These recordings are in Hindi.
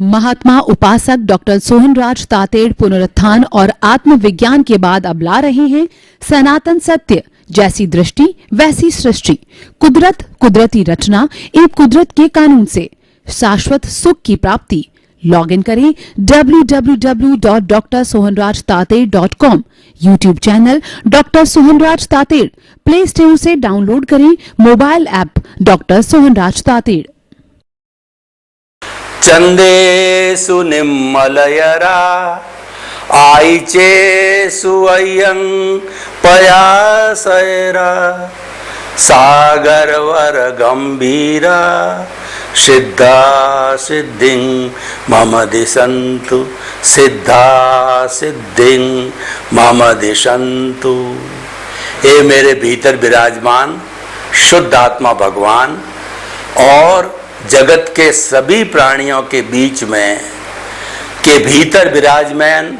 महात्मा उपासक डॉक्टर सोहनराज तातेड़ पुनरुत्थान और आत्मविज्ञान के बाद अब ला रहे हैं सनातन सत्य, जैसी दृष्टि वैसी सृष्टि, कुदरत, कुदरती रचना एवं कुदरत के कानून से शाश्वत सुख की प्राप्ति। लॉग इन करें www.drsohanrajtated.com, YouTube channel doctor Sohanraj Tated, play store से डाउनलोड करें mobile app doctor Sohanraj Tated. चंदेषु निम्मलयरा आईचेषु अय्यं पयासयरा सागरवर गंभीरा सिद्धा सिद्धिं मम दिशन्तु सिद्धा सिद्धिं मम दिशन्तु। हे मेरे भीतर विराजमान शुद्ध आत्मा भगवान और जगत के सभी प्राणियों के बीच में के भीतर विराजमान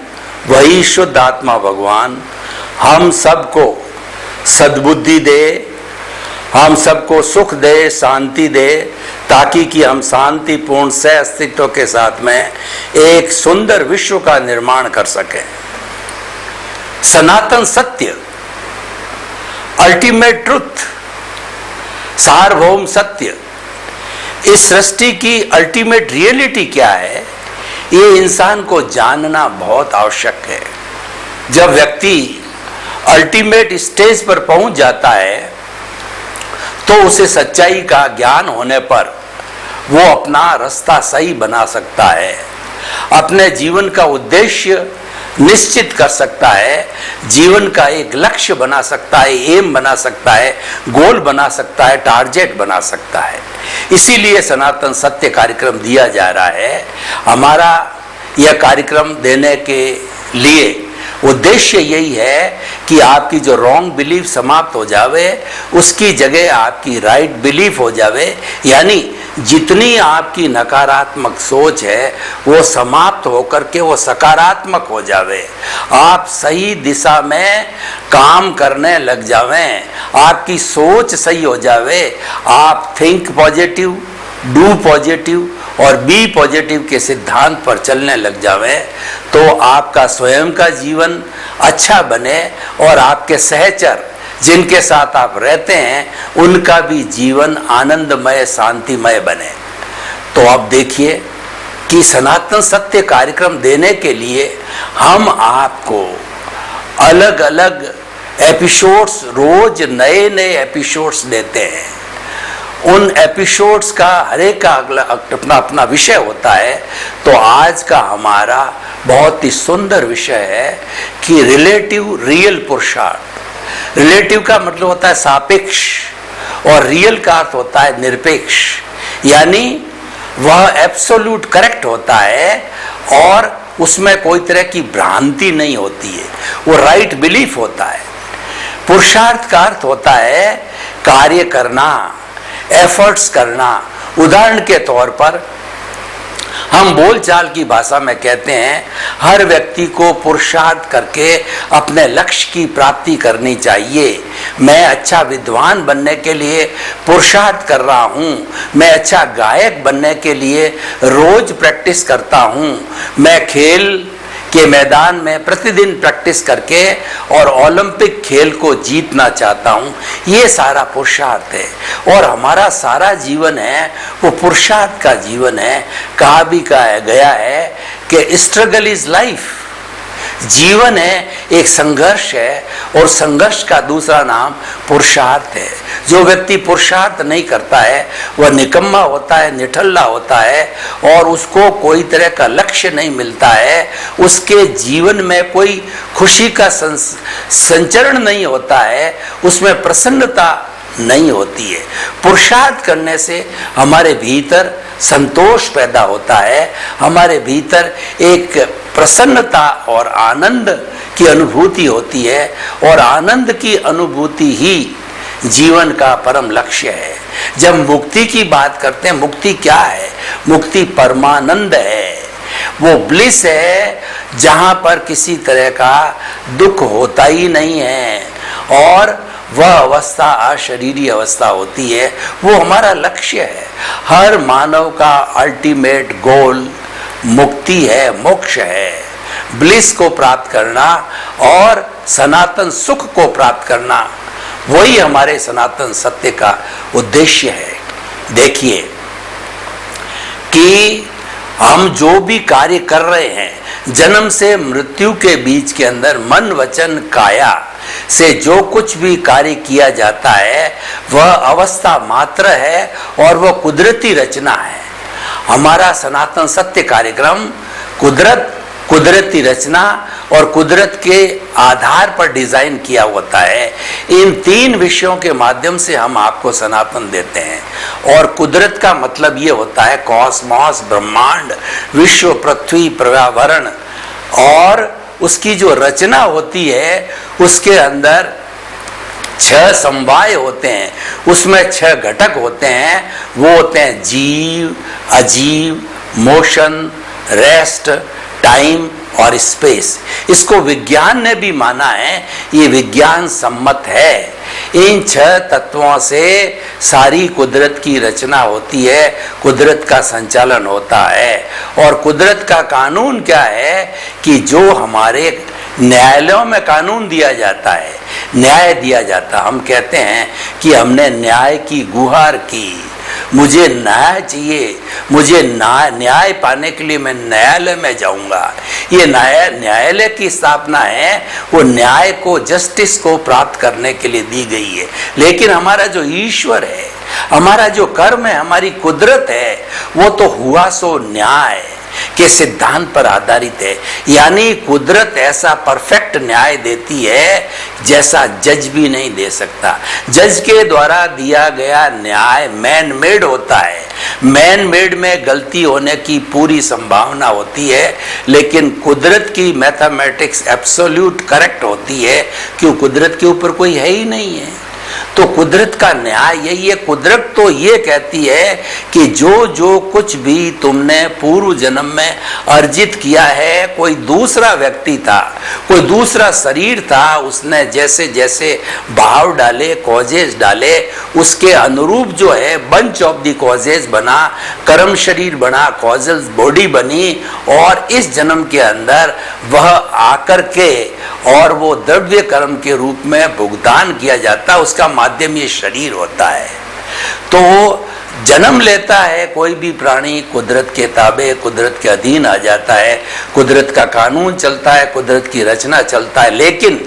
वही शुद्ध आत्मा भगवान हम सबको सद्बुद्धि दे, हम सबको सुख दे, शांति दे, ताकि कि हम शांतिपूर्ण सह अस्तित्व के साथ में एक सुंदर विश्व का निर्माण कर सकें। सनातन सत्य, अल्टीमेट ट्रुथ, सार्वभौम सत्य, इस सृष्टि की अल्टीमेट रियलिटी क्या है, ये इंसान को जानना बहुत आवश्यक है। जब व्यक्ति अल्टीमेट स्टेज पर पहुंच जाता है तो उसे सच्चाई का ज्ञान होने पर वो अपना रास्ता सही बना सकता है, अपने जीवन का उद्देश्य निश्चित कर सकता है, जीवन का एक लक्ष्य बना सकता है, एम बना सकता है, गोल बना सकता है, टारगेट बना सकता है। इसीलिए सनातन सत्य कार्यक्रम दिया जा रहा है। हमारा यह कार्यक्रम देने के लिए उद्देश्य यही है कि आपकी जो रॉन्ग बिलीफ समाप्त हो जावे, उसकी जगह आपकी राइट बिलीफ हो जावे, यानी जितनी आपकी नकारात्मक सोच है वो समाप्त होकर के वो सकारात्मक हो जावे, आप सही दिशा में काम करने लग जावें, आपकी सोच सही हो जावे, आप थिंक पॉजिटिव, डू पॉजिटिव और बी पॉजिटिव के सिद्धांत पर चलने लग जावें, तो आपका स्वयं का जीवन अच्छा बने और आपके सहचर जिनके साथ आप रहते हैं उनका भी जीवन आनंदमय शांतिमय बने। तो अब देखिए कि सनातन सत्य कार्यक्रम देने के लिए हम आपको अलग अलग एपिसोड्स, रोज नए नए एपिसोड्स देते हैं। उन एपिसोड्स का हर एक का अपना अपना विषय होता है। तो आज का हमारा बहुत ही सुंदर विषय है कि रिलेटिव रियल पुरुषार्थ। रिलेटिव का मतलब होता है सापेक्ष और रियल का अर्थ होता है निरपेक्ष, यानी वह एब्सोल्यूट करेक्ट होता है और उसमें कोई तरह की भ्रांति नहीं होती है, वो राइट बिलीफ होता है। पुरुषार्थ का अर्थ होता है कार्य करना, एफर्ट्स करना। उदाहरण के तौर पर हम बोलचाल की भाषा में कहते हैं हर व्यक्ति को पुरुषार्थ करके अपने लक्ष्य की प्राप्ति करनी चाहिए। मैं अच्छा विद्वान बनने के लिए पुरुषार्थ कर रहा हूँ, मैं अच्छा गायक बनने के लिए रोज प्रैक्टिस करता हूँ, मैं खेल के मैदान में प्रतिदिन प्रैक्टिस करके और ओलंपिक खेल को जीतना चाहता हूँ। ये सारा पुरुषार्थ है और हमारा सारा जीवन है वो पुरुषार्थ का जीवन है। कहा भी गया है कि स्ट्रगल इज लाइफ, जीवन है एक संघर्ष है और संघर्ष का दूसरा नाम पुरुषार्थ है। जो व्यक्ति पुरुषार्थ नहीं करता है वह निकम्मा होता है, निठल्ला होता है और उसको कोई तरह का लक्ष्य नहीं मिलता है, उसके जीवन में कोई खुशी का संचरण नहीं होता है, उसमें प्रसन्नता नहीं होती है। पुरुषार्थ करने से हमारे भीतर संतोष पैदा होता है, हमारे भीतर एक प्रसन्नता और आनंद की अनुभूति होती है और आनंद की अनुभूति ही जीवन का परम लक्ष्य है। जब मुक्ति की बात करते हैं, मुक्ति क्या है? मुक्ति परमानंद है, वो ब्लिस है जहां पर किसी तरह का दुख होता ही नहीं है और वह अवस्था अशरीरी अवस्था होती है, वो हमारा लक्ष्य है। हर मानव का अल्टीमेट गोल मुक्ति है, मोक्ष है, ब्लिस को प्राप्त करना और सनातन सुख को प्राप्त करना, वही हमारे सनातन सत्य का उद्देश्य है। देखिए कि हम जो भी कार्य कर रहे हैं, जन्म से मृत्यु के बीच के अंदर मन वचन काया से जो कुछ भी कार्य किया जाता है वह अवस्था मात्र है और वह कुदरती रचना है। हमारा सनातन सत्य कार्यक्रम कुदरत, कुदरती रचना और कुदरत के आधार पर डिजाइन किया होता है। इन तीन विषयों के माध्यम से हम आपको सनातन देते हैं। और कुदरत का मतलब ये होता है कॉस्मॉस, ब्रह्मांड, विश्व, पृथ्वी, पर्यावरण, और उसकी जो रचना होती है उसके अंदर 6 समवाय होते हैं, उसमें 6 घटक होते हैं। वो होते हैं जीव, अजीव, मोशन, रेस्ट, टाइम और स्पेस। इसको विज्ञान ने भी माना है, ये विज्ञान सम्मत है। इन 6 तत्वों से सारी कुदरत की रचना होती है, कुदरत का संचालन होता है। और कुदरत का कानून क्या है कि जो हमारे न्यायालयों में कानून दिया जाता है, न्याय दिया जाता, हम कहते हैं कि हमने न्याय की गुहार की, मुझे न्याय चाहिए, मुझे न्याय पाने के लिए मैं न्यायालय में जाऊंगा। ये न्यायालय की स्थापना है, वो न्याय को, जस्टिस को प्राप्त करने के लिए दी गई है। लेकिन हमारा जो ईश्वर है, हमारा जो कर्म है, हमारी कुदरत है, वो तो हुआ सो न्याय के सिद्धांत पर आधारित है। यानी कुदरत ऐसा परफेक्ट न्याय देती है जैसा जज भी नहीं दे सकता। जज के द्वारा दिया गया न्याय मैन मेड होता है, मैन मेड में गलती होने की पूरी संभावना होती है, लेकिन कुदरत की मैथमेटिक्स एब्सोल्यूट करेक्ट होती है, क्यों कुदरत के ऊपर कोई है ही नहीं है। तो कुदरत का न्याय यही है। कुदरत तो ये कहती है कि जो जो कुछ भी तुमने पूर्व जन्म में अर्जित किया है, कोई दूसरा व्यक्ति था, कोई दूसरा शरीर था, उसने जैसे जैसे भाव डाले, कॉजेज डाले, उसके अनुरूप जो है बंच ऑफ दी कॉजेज बना, कर्म शरीर बना, कॉजल बॉडी बनी, और इस जन्म के अंदर वह आकर के और वो द्रव्य कर्म के रूप में भुगतान किया जाता है। उसका माध्यम ये शरीर होता है। तो जन्म लेता है कोई भी प्राणी, कुदरत के ताबे, कुदरत के अधीन आ जाता है, कुदरत का कानून चलता है, कुदरत की रचना चलता है। लेकिन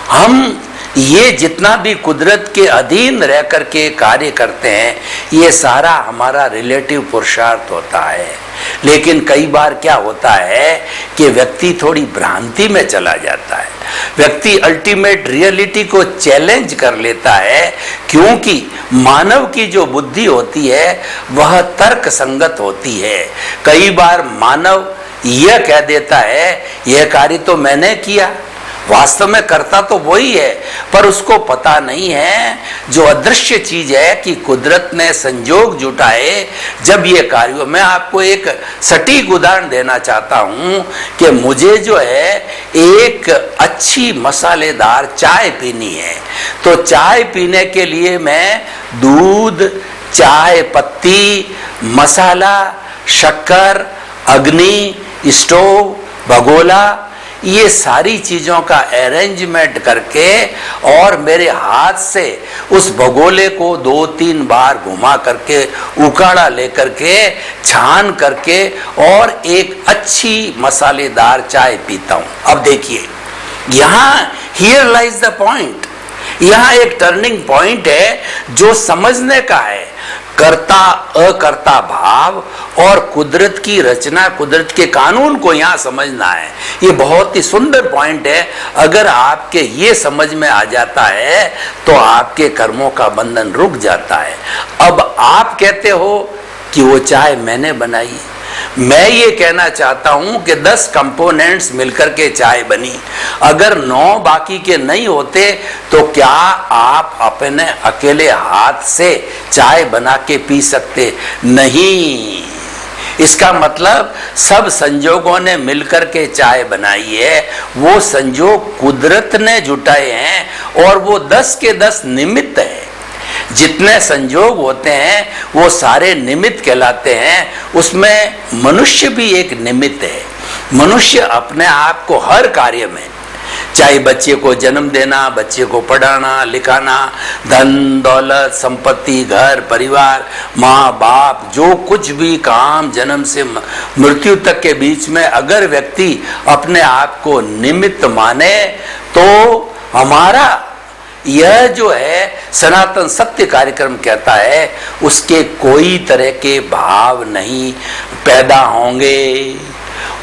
हम ये जितना भी कुदरत के अधीन रह करके कार्य करते हैं, ये सारा हमारा रिलेटिव पुरुषार्थ होता है। लेकिन कई बार क्या होता है कि व्यक्ति थोड़ी भ्रांति में चला जाता है, व्यक्ति अल्टीमेट रियलिटी को चैलेंज कर लेता है, क्योंकि मानव की जो बुद्धि होती है वह तर्क संगत होती है। कई बार मानव यह कह देता है यह कार्य तो मैंने किया, वास्तव में करता तो वही है, पर उसको पता नहीं है जो अदृश्य चीज है कि कुदरत ने संजोग जुटाए जब ये कार्य। मैं आपको एक सटीक उदाहरण देना चाहता हूं कि मुझे जो है एक अच्छी मसालेदार चाय पीनी है, तो चाय पीने के लिए मैं दूध, चाय पत्ती, मसाला, शक्कर, अग्नि, स्टोव, भगोला, ये सारी चीजों का अरेंजमेंट करके और मेरे हाथ से उस भगोले को 2-3 बार घुमा करके, उकाड़ा लेकर के, छान करके और एक अच्छी मसालेदार चाय पीता हूं। अब देखिए यहां हियर लाइज द पॉइंट, यहां एक टर्निंग पॉइंट है जो समझने का है। कर्ता अकर्ता भाव और कुदरत की रचना, कुदरत के कानून को यहां समझना है। ये बहुत ही सुंदर पॉइंट है। अगर आपके ये समझ में आ जाता है तो आपके कर्मों का बंधन रुक जाता है। अब आप कहते हो कि वो चाय मैंने बनाई, मैं ये कहना चाहता हूं कि 10 कंपोनेंट्स मिलकर के चाय बनी, अगर 9 बाकी के नहीं होते तो क्या आप अपने अकेले हाथ से चाय बना के पी सकते? नहीं। इसका मतलब सब संजोगों ने मिलकर के चाय बनाई है, वो संजोग कुदरत ने जुटाए हैं और वो 10 के 10 निमित्त है। जितने संयोग होते हैं वो सारे निमित्त कहलाते हैं। उसमें मनुष्य भी एक निमित्त है। मनुष्य अपने आप को हर कार्य में, चाहे बच्चे को जन्म देना, बच्चे को पढ़ाना लिखाना, धन दौलत संपत्ति घर परिवार माँ बाप, जो कुछ भी काम जन्म से मृत्यु तक के बीच में अगर व्यक्ति अपने आप को निमित्त माने तो हमारा यह जो है सनातन सत्य कार्यक्रम कहता है उसके कोई तरह के भाव नहीं पैदा होंगे,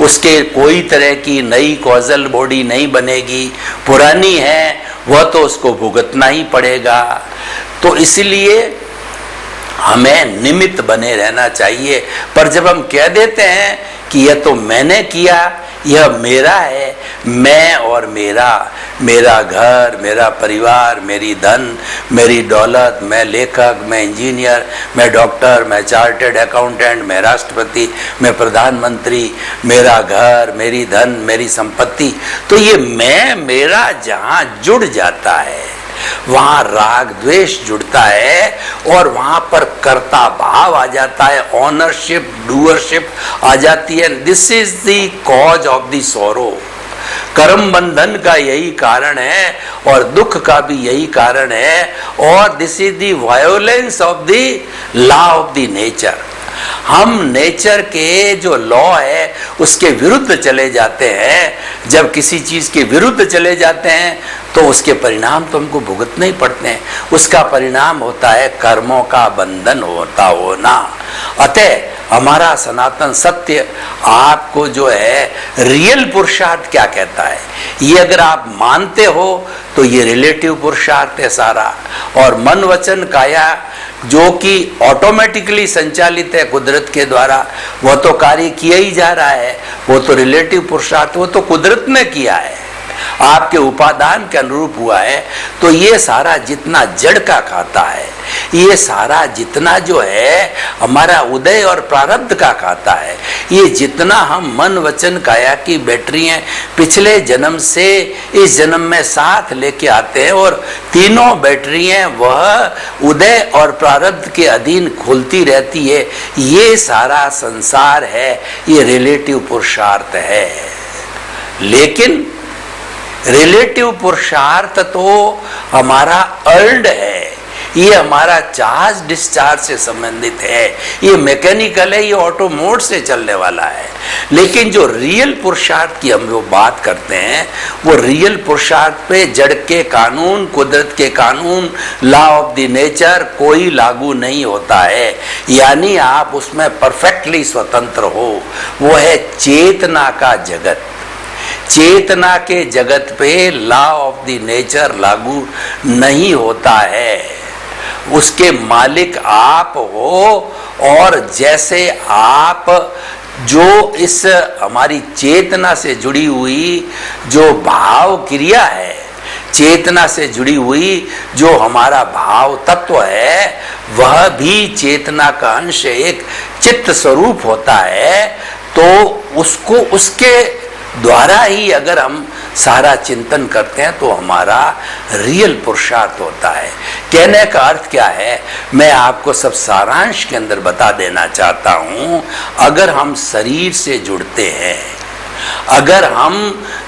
उसके कोई तरह की नई कॉजल बॉडी नहीं बनेगी, पुरानी है वह तो उसको भुगतना ही पड़ेगा। तो इसलिए हमें निमित्त बने रहना चाहिए। पर जब हम कह देते हैं कि यह तो मैंने किया, यह मेरा है, मैं और मेरा, मेरा घर, मेरा परिवार, मेरी धन, मेरी दौलत, मैं लेखक, मैं इंजीनियर, मैं डॉक्टर, मैं चार्टर्ड अकाउंटेंट, मैं राष्ट्रपति, मैं प्रधानमंत्री, मेरा घर, मेरी धन, मेरी संपत्ति, तो ये मैं मेरा जहाँ जुड़ जाता है वहां राग द्वेष जुड़ता है और वहां पर कर्ता भाव आ जाता है, ऑनरशिप डूअरशिप आ जाती है। This is the cause of the सोरो। कर्म बंधन का यही कारण है और दुख का भी यही कारण है। और this is the violence of the law of the nature. हम नेचर के जो लॉ है उसके विरुद्ध चले जाते हैं। जब किसी चीज के विरुद्ध चले जाते हैं तो उसके परिणाम तो हमको भुगतने ही पड़ते हैं। उसका परिणाम होता है कर्मों का बंधन होना। अतः हमारा सनातन सत्य आपको जो है रियल पुरुषार्थ क्या कहता है, ये अगर आप मानते हो तो ये रिलेटिव पुरुषार्थ है सारा। और मन वचन काया जो कि ऑटोमेटिकली संचालित है कुदरत के द्वारा, वह तो कार्य किया ही जा रहा है, वो तो रिलेटिव पुरुषार्थ, वो तो कुदरत ने किया है, आपके उपादान के अनुरूप हुआ है। तो ये सारा जितना जड़ का खाता है, ये सारा जितना जो है हमारा उदय और प्रारब्ध का खाता है, ये जितना हम मन वचन काया की बैटरियां पिछले जन्म से इस जन्म में साथ लेके आते हैं और तीनों बैटरियां वह उदय और प्रारब्ध के अधीन खुलती रहती है। ये सारा संसार है, ये रिलेटिव पुरुषार्थ है। लेकिन रिलेटिव पुरुषार्थ तो हमारा अर्न्ड है, ये हमारा चार्ज डिस्चार्ज से संबंधित है, ये मैकेनिकल है, ये ऑटो मोड से चलने वाला है। लेकिन जो रियल पुरुषार्थ की हम लोग बात करते हैं वो रियल पुरुषार्थ पे जड़ के कानून, कुदरत के कानून, लॉ ऑफ द नेचर कोई लागू नहीं होता है। यानी आप उसमें परफेक्टली स्वतंत्र हो। वो है चेतना का जगत। चेतना के जगत पे लॉ ऑफ द नेचर लागू नहीं होता है। उसके मालिक आप हो और जैसे आप जो इस हमारी चेतना से जुड़ी हुई जो भाव क्रिया है, चेतना से जुड़ी हुई जो हमारा भाव तत्व है, वह भी चेतना का अंश एक चित्त स्वरूप होता है। तो उसको उसके द्वारा ही अगर हम सारा चिंतन करते हैं तो हमारा रियल पुरुषार्थ होता है। कहने का अर्थ क्या है, मैं आपको सब सारांश के अंदर बता देना चाहता हूं। अगर हम शरीर से जुड़ते हैं, अगर हम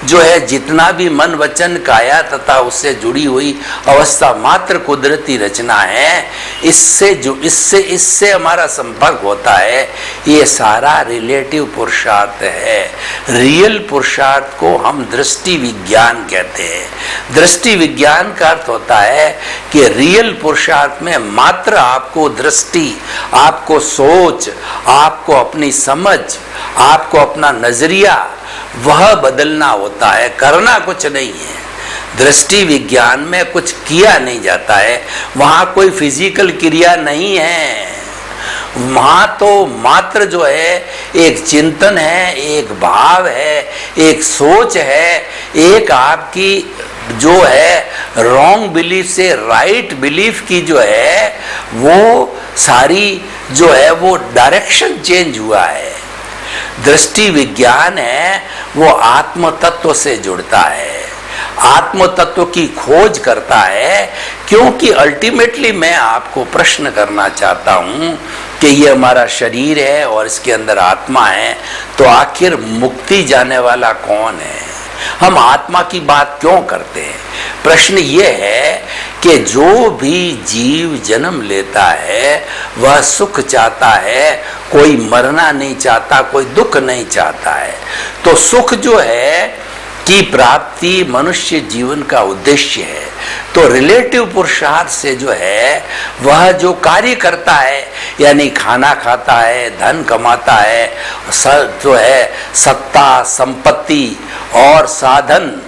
जो है जितना भी मन वचन काया तथा उससे जुड़ी हुई अवस्था मात्र कुदरती रचना है, इससे हमारा संपर्क होता है, ये सारा रिलेटिव पुरुषार्थ है। रियल पुरुषार्थ को हम दृष्टि विज्ञान कहते हैं। दृष्टि विज्ञान का अर्थ होता है कि रियल पुरुषार्थ में मात्र आपको दृष्टि, आपको सोच, आपको अपनी समझ, आपको अपना नजरिया वह बदलना होता है, करना कुछ नहीं है। दृष्टि विज्ञान में कुछ किया नहीं जाता है, वहां कोई फिजिकल क्रिया नहीं है। वहां तो मात्र जो है एक चिंतन है, एक भाव है, एक सोच है, एक आपकी जो है रॉन्ग बिलीफ से राइट बिलीफ की जो है वो सारी जो है वो डायरेक्शन चेंज हुआ है। दृष्टि विज्ञान है वो आत्म तत्व से जुड़ता है। आत्म तत्व की खोज करता है, क्योंकि अल्टीमेटली मैं आपको प्रश्न करना चाहता हूं कि ये हमारा शरीर है और इसके अंदर आत्मा है, तो आखिर मुक्ति जाने वाला कौन है? हम आत्मा की बात क्यों करते हैं? प्रश्न ये है कि जो भी जीव जन्म लेता है वह सुख चाहता है, कोई मरना नहीं चाहता, कोई दुख नहीं चाहता है। तो सुख जो है की प्राप्ति मनुष्य जीवन का उद्देश्य है। तो रिलेटिव पुरुषार्थ से जो है वह जो कार्य करता है, यानी खाना खाता है, धन कमाता है, जो है सत्ता, संपत्ति और साधन,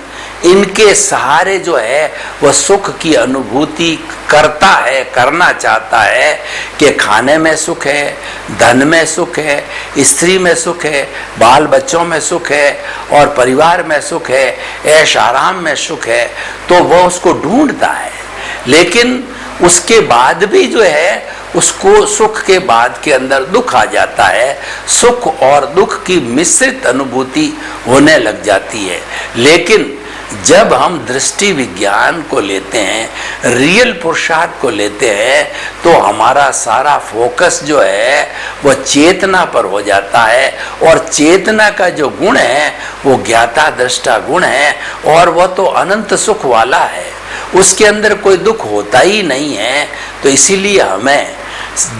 इनके सहारे जो है वह सुख की अनुभूति करता है, करना चाहता है कि खाने में सुख है, धन में सुख है, स्त्री में सुख है, बाल बच्चों में सुख है और परिवार में सुख है, ऐश आराम में सुख है, तो वह उसको ढूंढता है। लेकिन उसके बाद भी जो है उसको सुख के बाद के अंदर दुख आ जाता है, सुख और दुख की मिश्रित अनुभूति होने लग जाती है। लेकिन जब हम दृष्टि विज्ञान को लेते हैं, रियल पुरुषार्थ को लेते हैं, तो हमारा सारा फोकस जो है वह चेतना पर हो जाता है, और चेतना का जो गुण है वो ज्ञाता दृष्टा गुण है, और वह तो अनंत सुख वाला है, उसके अंदर कोई दुख होता ही नहीं है। तो इसीलिए हमें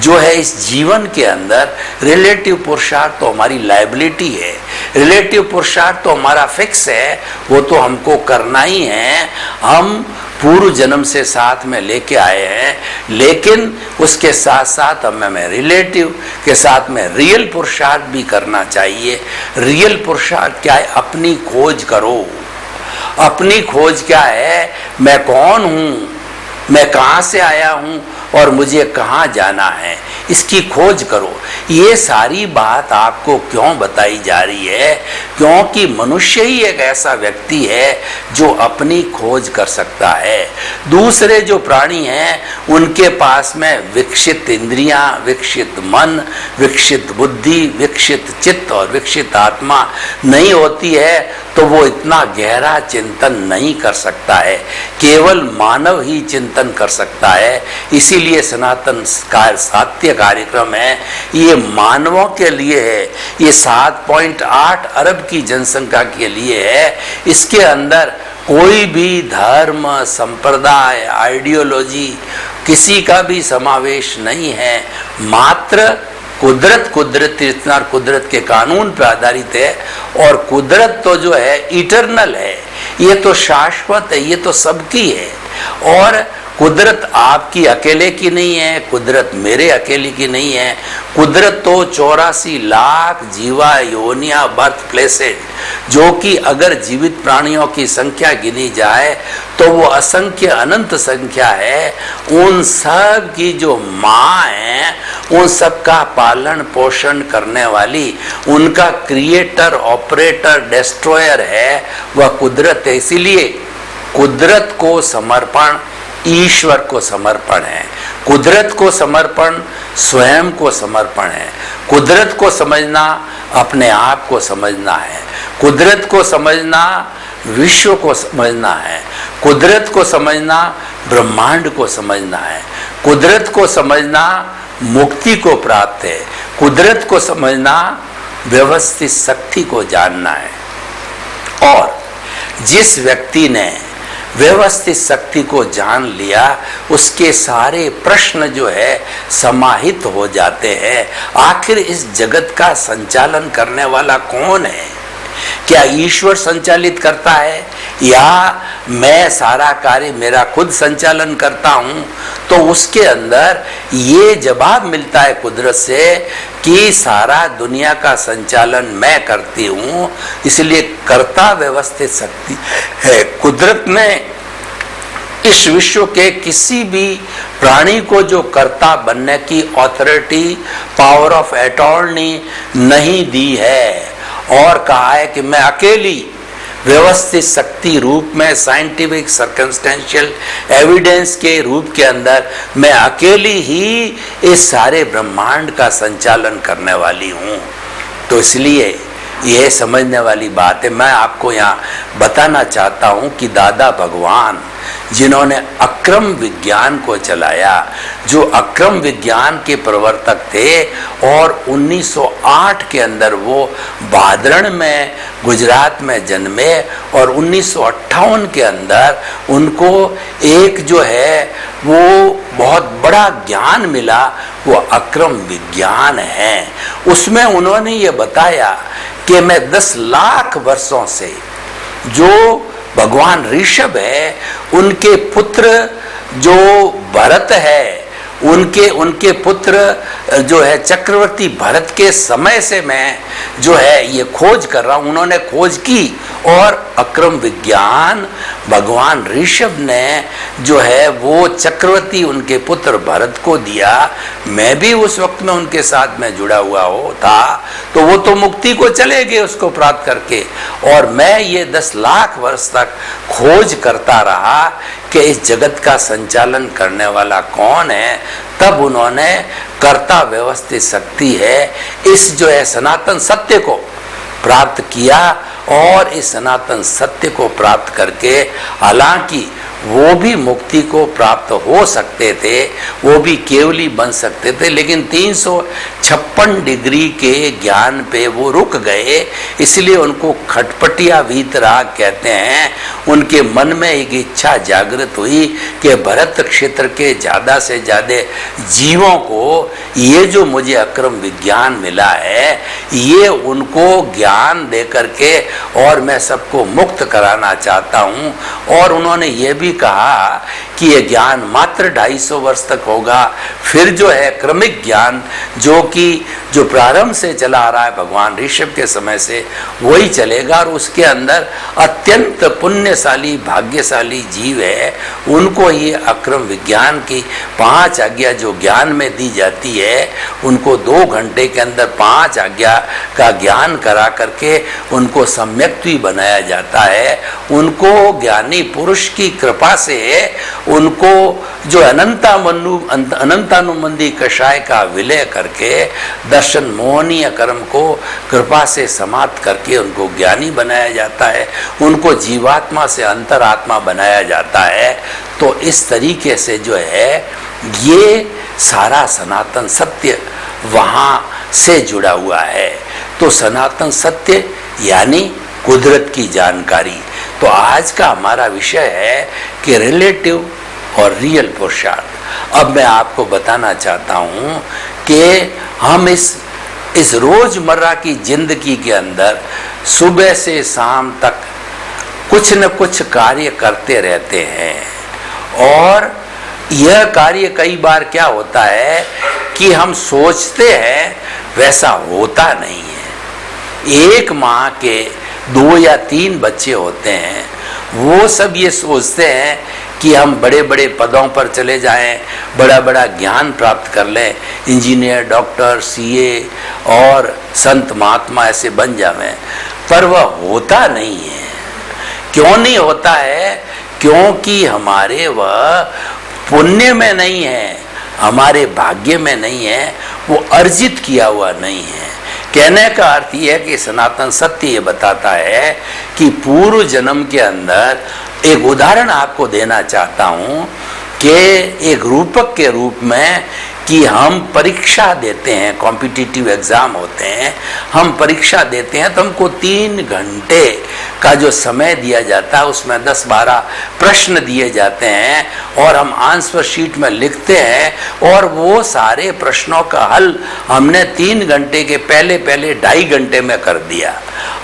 जो है इस जीवन के अंदर रिलेटिव पुरुषार्थ तो हमारी लायबिलिटी है, रिलेटिव पुरुषार्थ तो हमारा फिक्स है, वो तो हमको करना ही है, हम पूर्व जन्म से साथ में लेके आए हैं। लेकिन उसके साथ साथ हमें रिलेटिव के साथ में रियल पुरुषार्थ भी करना चाहिए। रियल पुरुषार्थ क्या है? अपनी खोज करो। अपनी खोज क्या है? मैं कौन हूँ, मैं कहाँ से आया हूँ और मुझे कहाँ जाना है, इसकी खोज करो। ये सारी बात आपको क्यों बताई जा रही है? क्योंकि मनुष्य ही एक ऐसा व्यक्ति है जो अपनी खोज कर सकता है। दूसरे जो प्राणी हैं उनके पास में विकसित इंद्रियां, विकसित मन, विकसित बुद्धि, विकसित चित्त और विकसित आत्मा नहीं होती है, तो वो इतना गहरा चिंतन नहीं कर सकता है। केवल मानव ही चिंतन कर सकता है। इसीलिए सनातन सात्य कार्यक्रम है, ये मानवों के लिए है, ये 7.8 अरब की जनसंख्या के लिए है। इसके अंदर कोई भी धर्म, संप्रदाय, आइडियोलॉजी किसी का भी समावेश नहीं है। मात्र कुदरत के कानून पर आधारित है, और कुदरत तो जो है इटरनल है, ये तो शाश्वत है, ये तो सबकी है। और कुदरत आपकी अकेले की नहीं है, कुदरत मेरे अकेले की नहीं है। कुदरत तो 84 लाख जीवा योनिया बर्थ प्लेसेस, जो कि अगर जीवित प्राणियों की संख्या गिनी जाए तो वो असंख्य अनंत संख्या है। उन सब की जो माँ है, उन सब का पालन पोषण करने वाली, उनका क्रिएटर, ऑपरेटर, डिस्ट्रॉयर है वह कुदरत है। इसीलिए कुदरत को समर्पण ईश्वर को समर्पण है, कुदरत को समर्पण स्वयं को समर्पण है। कुदरत को समझना अपने आप को समझना है, कुदरत को समझना विश्व को समझना है, कुदरत को समझना ब्रह्मांड को समझना है, कुदरत को समझना मुक्ति को प्राप्त है, कुदरत को समझना व्यवस्थित शक्ति को जानना है। और जिस व्यक्ति ने व्यवस्थित शक्ति को जान लिया, उसके सारे प्रश्न जो है समाहित हो जाते हैं। आखिर इस जगत का संचालन करने वाला कौन है? क्या ईश्वर संचालित करता है, या मैं सारा कार्य मेरा खुद संचालन करता हूँ? तो उसके अंदर ये जवाब मिलता है कुदरत से कि सारा दुनिया का संचालन मैं करती हूँ, इसलिए कर्ता व्यवस्थित शक्ति है। कुदरत ने इस विश्व के किसी भी प्राणी को जो कर्ता बनने की ऑथोरिटी, पावर ऑफ अटॉर्नी नहीं दी है, और कहा है कि मैं अकेली व्यवस्थित शक्ति रूप में, साइंटिफिक सर्कमस्टेंशियल एविडेंस के रूप के अंदर मैं अकेली ही इस सारे ब्रह्मांड का संचालन करने वाली हूँ। तो इसलिए यह समझने वाली बात है। मैं आपको यहाँ बताना चाहता हूँ कि दादा भगवान जिन्होंने अक्रम विज्ञान को चलाया, जो अक्रम विज्ञान के प्रवर्तक थे, और 1908 के अंदर वो भादरण में गुजरात में जन्मे और 1958 के अंदर उनको एक जो है वो बहुत बड़ा ज्ञान मिला, वो अक्रम विज्ञान है। उसमें उन्होंने ये बताया कि मैं 10 लाख वर्षों से जो भगवान ऋषभ है, उनके पुत्र जो भरत है, उनके पुत्र जो है चक्रवर्ती भरत के समय से मैं जो है ये खोज कर रहा हूँ। उन्होंने खोज की और अक्रम विज्ञान भगवान ऋषभ ने जो है वो चक्रवर्ती उनके पुत्र भरत को दिया। मैं भी उस वक्त में उनके साथ में जुड़ा हुआ था, तो वो तो मुक्ति को चले गए उसको प्राप्त करके, और मैं ये 10 लाख वर्ष तक खोज करता रहा कि इस जगत का संचालन करने वाला कौन है। तब उन्होंने कर्ता व्यवस्थित शक्ति है इस जो है सनातन सत्य को प्राप्त किया, और इस सनातन सत्य को प्राप्त करके हालांकि वो भी मुक्ति को प्राप्त हो सकते थे, वो भी केवली बन सकते थे, लेकिन 356 डिग्री के ज्ञान पे वो रुक गए। इसलिए उनको खटपटिया वीतराग कहते हैं। उनके मन में एक इच्छा जागृत हुई कि भरत क्षेत्र के ज़्यादा से ज़्यादा जीवों को ये जो मुझे अक्रम विज्ञान मिला है, ये उनको ज्ञान दे करके और मैं सबको मुक्त कराना चाहता हूँ। और उन्होंने ये भी कहा कि ये ज्ञान मात्र 250 वर्ष तक होगा, फिर जो है क्रमिक ज्ञान जो प्रारंभ से चला आ रहा है भगवान ऋषभ के समय से, वही चलेगा। और उसके अंदर अत्यंत पुण्यशाली भाग्यशाली जीव है, उनको ये अक्रम विज्ञान की 5 आज्ञा जो ज्ञान में दी जाती है, उनको 2 घंटे के अंदर 5 आज्ञा का ज्ञान करा करके उनको सम्यक्त्वी बनाया जाता है। उनको ज्ञानी पुरुष की कृपा से उनको जो अनंतानुबंधी कषाय का विलय करके दर्शन मोहनीय कर्म को कृपा से समाप्त करके उनको ज्ञानी बनाया जाता है, उनको जीवात्मा से अंतरात्मा बनाया जाता है। तो इस तरीके से जो है ये सारा सनातन सत्य वहाँ से जुड़ा हुआ है। तो सनातन सत्य यानी कुदरत की जानकारी। तो आज का हमारा विषय है कि रिलेटिव और रियल पुरुषार्थ। अब मैं आपको बताना चाहता हूँ कि हम इस रोजमर्रा की जिंदगी के अंदर सुबह से शाम तक कुछ न कुछ कार्य करते रहते हैं, और यह कार्य कई बार क्या होता है कि हम सोचते हैं वैसा होता नहीं है। एक माँ के 2 या 3 बच्चे होते हैं, वो सब ये सोचते हैं कि हम बड़े बड़े पदों पर चले जाएं, बड़ा बड़ा ज्ञान प्राप्त कर लें, इंजीनियर, डॉक्टर, सीए और संत महात्मा ऐसे बन जावें, पर वह होता नहीं है। क्यों नहीं होता है? क्योंकि हमारे वह पुण्य में नहीं है, हमारे भाग्य में नहीं है, वो अर्जित किया हुआ नहीं है। कहने का अर्थ यह है कि सनातन सत्य ये बताता है कि पूर्व जन्म के अंदर एक उदाहरण आपको देना चाहता हूँ कि एक रूपक के रूप में कि हम परीक्षा देते हैं, कॉम्पिटिटिव एग्ज़ाम होते हैं, हम परीक्षा देते हैं तो हमको 3 घंटे का जो समय दिया जाता है उसमें 10-12 प्रश्न दिए जाते हैं और हम आंसर शीट में लिखते हैं और वो सारे प्रश्नों का हल हमने 3 घंटे के पहले 2.5 घंटे में कर दिया।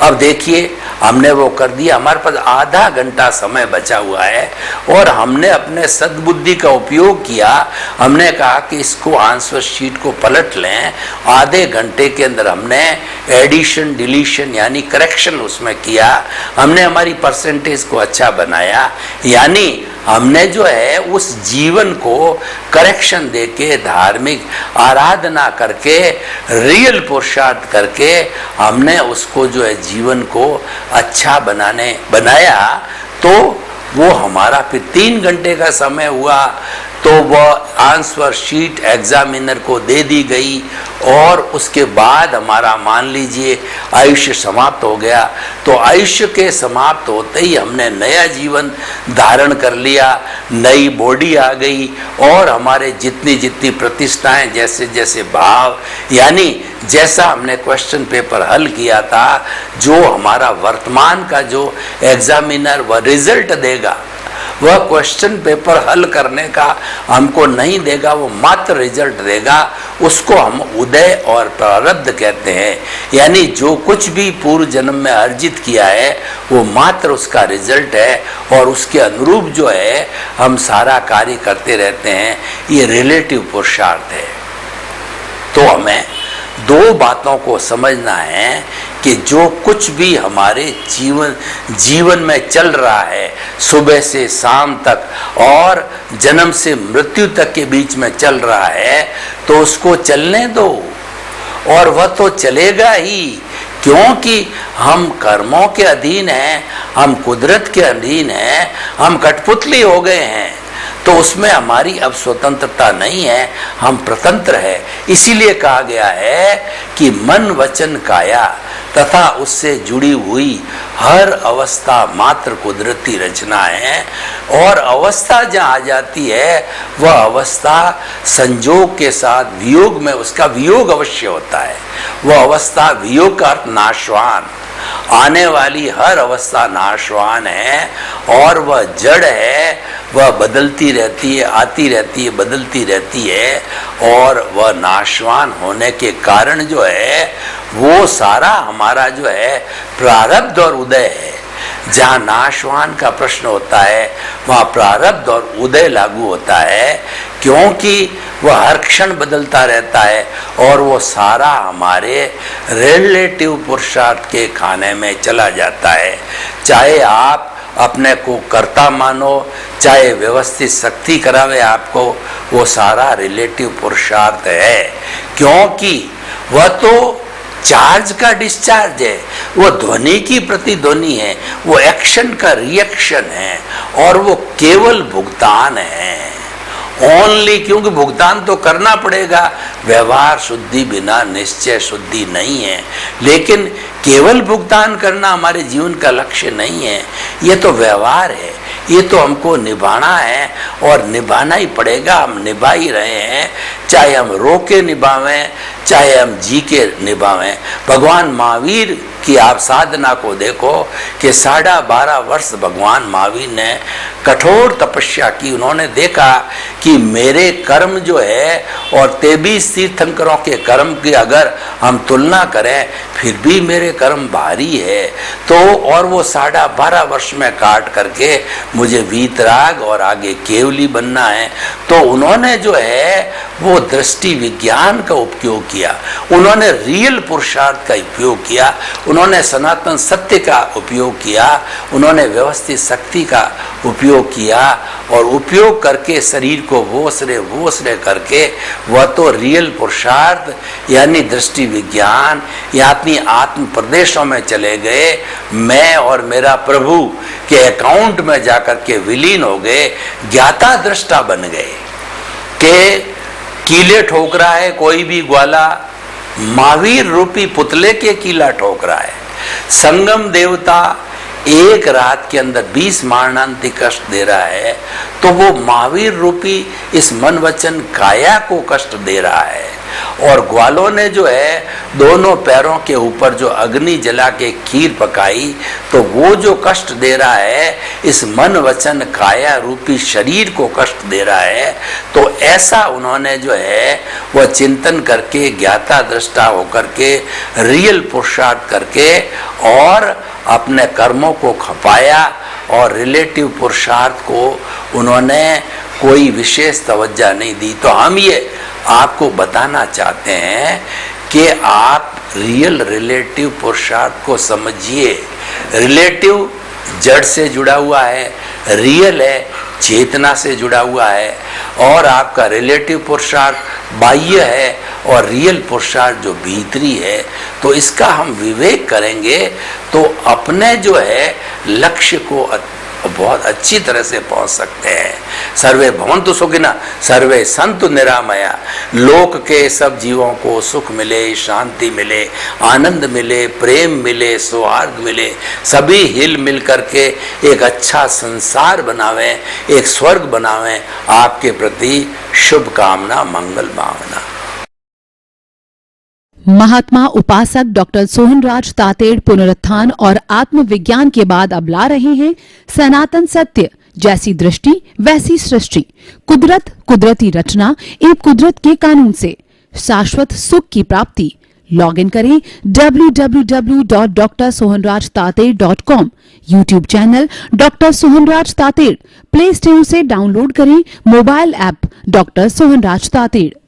अब देखिए हमने वो कर दिया, हमारे पास आधा घंटा समय बचा हुआ है और हमने अपने सद्बुद्धि का उपयोग किया। हमने कहा कि इसको आंसर शीट को पलट लें, आधे घंटे के अंदर हमने एडिशन डिलीशन यानी करेक्शन उसमें किया, हमने हमारी परसेंटेज को अच्छा बनाया, यानी हमने जो है उस जीवन को करेक्शन देके धार्मिक आराधना करके रियल पुरुषार्थ करके हमने उसको जो है जीवन को अच्छा बनाया। तो वो हमारा फिर 3 घंटे का समय हुआ। तो वह आंसर शीट एग्जामिनर को दे दी गई और उसके बाद हमारा मान लीजिए आयुष्य समाप्त हो गया। तो आयुष्य के समाप्त होते ही हमने नया जीवन धारण कर लिया, नई बॉडी आ गई और हमारे जितनी जितनी प्रतिष्ठाएं, जैसे जैसे भाव, यानी जैसा हमने क्वेश्चन पेपर हल किया था, जो हमारा वर्तमान का जो एग्जामिनर वह रिजल्ट देगा, वह क्वेश्चन पेपर हल करने का हमको नहीं देगा, वो मात्र रिजल्ट देगा। उसको हम उदय और प्रारब्ध कहते हैं। यानी जो कुछ भी पूर्व जन्म में अर्जित किया है वो मात्र उसका रिजल्ट है और उसके अनुरूप जो है हम सारा कार्य करते रहते हैं। ये रिलेटिव पुरुषार्थ है। तो हमें दो बातों को समझना है कि जो कुछ भी हमारे जीवन में चल रहा है, सुबह से शाम तक और जन्म से मृत्यु तक के बीच में चल रहा है, तो उसको चलने दो और वह तो चलेगा ही, क्योंकि हम कर्मों के अधीन हैं, हम कुदरत के अधीन हैं, हम कठपुतली हो गए हैं। तो उसमें हमारी अब स्वतंत्रता नहीं है, हम प्रतंत्र है। इसीलिए कहा गया है कि मन वचन काया तथा उससे जुड़ी हुई हर अवस्था मात्र कुदरती रचना है। और अवस्था जहाँ आ जाती है वह अवस्था संजोग के साथ वियोग में उसका वियोग अवश्य होता है। वह अवस्था वियोग का अर्थ नाशवान, आने वाली हर अवस्था नाशवान है और वह जड़ है, वह बदलती रहती है, आती रहती है, बदलती रहती है और वह नाशवान होने के कारण जो है वो सारा हमारा जो है प्रारब्ध और उदय है। जहाँ नाशवान का प्रश्न होता है वहाँ प्रारब्ध और उदय लागू होता है, क्योंकि वह हर क्षण बदलता रहता है और वो सारा हमारे रिलेटिव पुरुषार्थ के खाने में चला जाता है। चाहे आप अपने को कर्ता मानो, चाहे व्यवस्थित शक्ति करावे आपको, वो सारा रिलेटिव पुरुषार्थ है, क्योंकि वह तो चार्ज का डिस्चार्ज है, वो ध्वनि की प्रतिध्वनि है, वो एक्शन का रिएक्शन है और वो केवल भुगतान है ओनली, क्योंकि भुगतान तो करना पड़ेगा। व्यवहार शुद्धि बिना निश्चय शुद्धि नहीं है, लेकिन केवल भुगतान करना हमारे जीवन का लक्ष्य नहीं है। ये तो व्यवहार है, ये तो हमको निभाना है और निभाना ही पड़ेगा। हम निभा ही रहे हैं, चाहे हम रो के निभावें, चाहे हम जी के निभावें। भगवान महावीर की आप साधना को देखो कि 12.5 वर्ष भगवान महावीर ने कठोर तपस्या की। उन्होंने देखा कि मेरे कर्म जो है और 23 तीर्थंकरों के कर्म की अगर हम तुलना करें फिर भी मेरे कर्म भारी है। तो और वो 12.5 वर्ष में काट करके मुझे वीतराग और आगे केवली बनना है। तो उन्होंने जो है वो दृष्टि विज्ञान का उपयोग किया, उन्होंने रियल पुरुषार्थ का उपयोग किया, उन्होंने सनातन सत्य का उपयोग किया, उन्होंने व्यवस्थित शक्ति का उपयोग किया और उपयोग करके शरीर को वोसरे करके वह तो रियल पुरुषार्थ यानी दृष्टि विज्ञान यानी आत्म प्रदेशों में चले गए। मैं और मेरा प्रभु के अकाउंट में जाकर के विलीन हो गए, ज्ञाता दृष्टा बन गए। के कीले ठोक रहा है कोई भी ग्वाला, महावीर रूपी पुतले के कीला ठोक रहा है। संगम देवता एक रात के अंदर 20 मारणांतिक कष्ट दे रहा है, तो वो महावीर रूपी इस मन वचन काया को कष्ट दे रहा है। और ग्वालों ने जो है दोनों पैरों के ऊपर जो अग्नि जला के खीर पकाई, तो वो जो कष्ट दे रहा है इस मन वचन काया रूपी शरीर को कष्ट दे रहा है। तो ऐसा उन्होंने जो है वह चिंतन करके ज्ञाता दृष्टा होकर के रियल पुरुषार्थ करके और अपने कर्मों को खपाया और रिलेटिव पुरुषार्थ को उन्होंने कोई विशेष तवज्जो नहीं दी। तो हम ये आपको बताना चाहते हैं कि आप रियल रिलेटिव पुरुषार्थ को समझिए। रिलेटिव जड़ से जुड़ा हुआ है, रियल है चेतना से जुड़ा हुआ है, और आपका रिलेटिव पुरुषार्थ बाह्य है और रियल पुरुषार्थ जो भीतरी है। तो इसका हम विवेक करेंगे तो अपने जो है लक्ष्य को वो बहुत अच्छी तरह से पहुंच सकते हैं। सर्वे भवन्तु सुखिनः, सर्वे सन्तु निरामया। लोक के सब जीवों को सुख मिले, शांति मिले, आनंद मिले, प्रेम मिले, सौहार्द मिले, सभी हिल मिल करके एक अच्छा संसार बनावें, एक स्वर्ग बनावें। आपके प्रति शुभकामना, मंगल भावना। महात्मा उपासक डॉक्टर सोहनराज तातेड़ पुनरुत्थान और आत्मविज्ञान के बाद अब ला रहे हैं सनातन सत्य, जैसी दृष्टि वैसी सृष्टि, कुदरत, कुदरती रचना एवं कुदरत के कानून से शाश्वत सुख की प्राप्ति। लॉग इन करें www.drsohanrajtated.com। YouTube channel doctor Sohanraj Tated, play store से डाउनलोड करें mobile app doctor Sohanraj Tated.